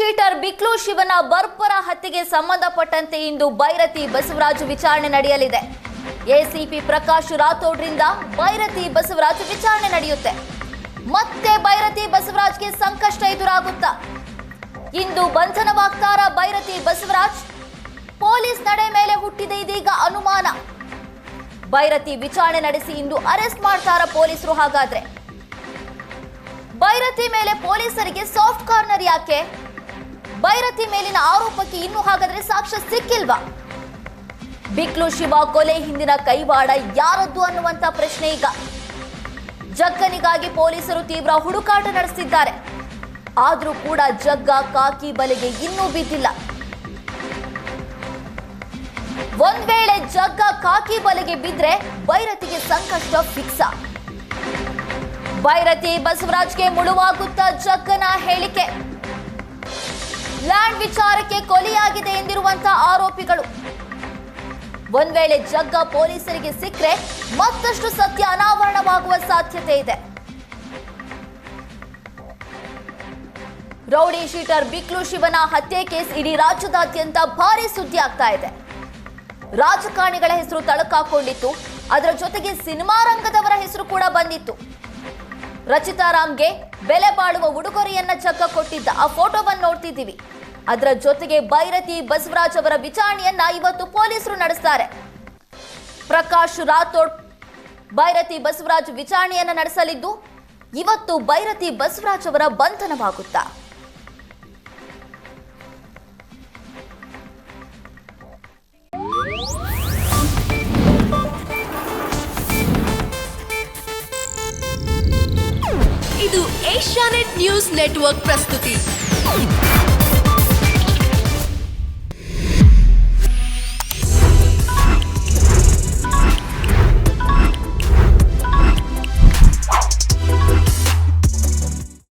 Sheeter ಬಿಕ್ಲು ಶಿವನ ಬರ್ಬರ ಹತ್ಯೆಗೆ ಸಂಬಂಧಪಟ್ಟಂತೆ ಇಂದು ಬೈರತಿ ಬಸವರಾಜ್ ವಿಚಾರಣೆ ನಡೆಯಲಿದೆ. ಎಸಿಪಿ ಪ್ರಕಾಶ್ ರಾಥೋಡ್ರಿಂದ ಬೈರತಿ ಬಸವರಾಜ್ ವಿಚಾರಣೆ ನಡೆಯುತ್ತೆ. ಮತ್ತೆ ಬೈರತಿ ಬಸವರಾಜ್ಗೆ ಸಂಕಷ್ಟ ಎದುರಾಗುತ್ತಾ? ಇಂದು ಬಂಧನವಾಗ್ತಾರ ಬೈರತಿ ಬಸವರಾಜ್? ಪೊಲೀಸ್ ನಡೆ ಮೇಲೆ ಹುಟ್ಟಿದೆ ಇದೀಗ ಅನುಮಾನ. ಬೈರತಿ ವಿಚಾರಣೆ ನಡೆಸಿ ಇಂದು ಅರೆಸ್ಟ್ ಮಾಡ್ತಾರ ಪೊಲೀಸರು? ಹಾಗಾದ್ರೆ ಬೈರತಿ ಮೇಲೆ ಪೊಲೀಸರಿಗೆ ಸಾಫ್ಟ್ ಕಾರ್ನರ್ ಯಾಕೆ? ಬೈರತಿ ಮೇಲಿನ ಆರೋಪಕ್ಕೆ ಇನ್ನೂ ಹಾಗಾದ್ರೆ ಸಾಕ್ಷ್ಯ ಸಿಕ್ಕಿಲ್ವಾ? ಬಿಕ್ಲು ಶಿವ ಕೊಲೆ ಹಿಂದಿನ ಕೈವಾಡ ಯಾರದ್ದು ಅನ್ನುವಂತ ಪ್ರಶ್ನೆ ಈಗ. ಜಗ್ಗನಿಗಾಗಿ ಪೊಲೀಸರು ತೀವ್ರ ಹುಡುಕಾಟ ನಡೆಸಿದ್ದಾರೆ. ಆದ್ರೂ ಕೂಡ ಜಗ್ಗ ಕಾಕಿ ಬಲೆಗೆ ಇನ್ನೂ ಬಿದ್ದಿಲ್ಲ. ಒಂದ್ ವೇಳೆ ಜಗ್ಗ ಕಾಕಿ ಬಲೆಗೆ ಬಿದ್ರೆ ಬೈರತಿಗೆ ಸಂಕಷ್ಟ ಫಿಕ್ಸ. ಬೈರತಿ ಬಸವರಾಜ್ಗೆ ಮುಳುವಾಗುತ್ತಾ ಜಗ್ಗನ ಹೇಳಿಕೆ. ಲ್ಯಾಂಡ್ ವಿಚಾರಕ್ಕೆ ಕೊಲೆಯಾಗಿದೆ ಎಂದಿರುವಂತಹ ಆರೋಪಿಗಳು. ಒಂದ್ ವೇಳೆ ಜಗ್ಗ ಪೊಲೀಸರಿಗೆ ಸಿಕ್ಕರೆ ಮತ್ತಷ್ಟು ಸತ್ಯ ಅನಾವರಣವಾಗುವ ಸಾಧ್ಯತೆ ಇದೆ. ರೌಡಿ ಶೀಟರ್ ಬಿಕ್ಲು ಶಿವನ ಹತ್ಯೆ ಕೇಸ್ ಇಡೀ ರಾಜ್ಯದಾದ್ಯಂತ ಭಾರಿ ಸುದ್ದಿ ಆಗ್ತಾ ಇದೆ. ರಾಜಕಾರಣಿಗಳ ಹೆಸರು ತಳಕಾಕೊಂಡಿತ್ತು. ಅದರ ಜೊತೆಗೆ ಸಿನಿಮಾ ರಂಗದವರ ಹೆಸರು ಕೂಡ ಬಂದಿತ್ತು. ರಚಿತಾ ರಾಮ್ಗೆ ಬೆಲೆ ಬಾಳುವ ಉಡುಗೊರೆಯನ್ನ ಜಗ್ಗ ಕೊಟ್ಟಿದ್ದ ಆ ಫೋಟೋವನ್ನು ನೋಡ್ತಿದ್ದೀವಿ. ಅದರ ಜೊತೆಗೆ ಬೈರತಿ ಬಸವರಾಜ್ ಅವರ ವಿಚಾರಣೆಯನ್ನ ಇವತ್ತು ಪೊಲೀಸರು ನಡೆಸ್ತಾರೆ. ಪ್ರಕಾಶ್ ರಾಥೋಡ್ ಬೈರತಿ ಬಸವರಾಜ್ ವಿಚಾರಣೆಯನ್ನ ನಡೆಸಲಿದ್ದು, ಇವತ್ತು ಬೈರತಿ ಬಸವರಾಜ್ ಅವರ ಬಂಧನವಾಗುತ್ತಾ? ಇದು ಏಷ್ಯಾನೆಟ್ ನ್ಯೂಸ್ ನೆಟ್ವರ್ಕ್ ಪ್ರಸ್ತುತಿ.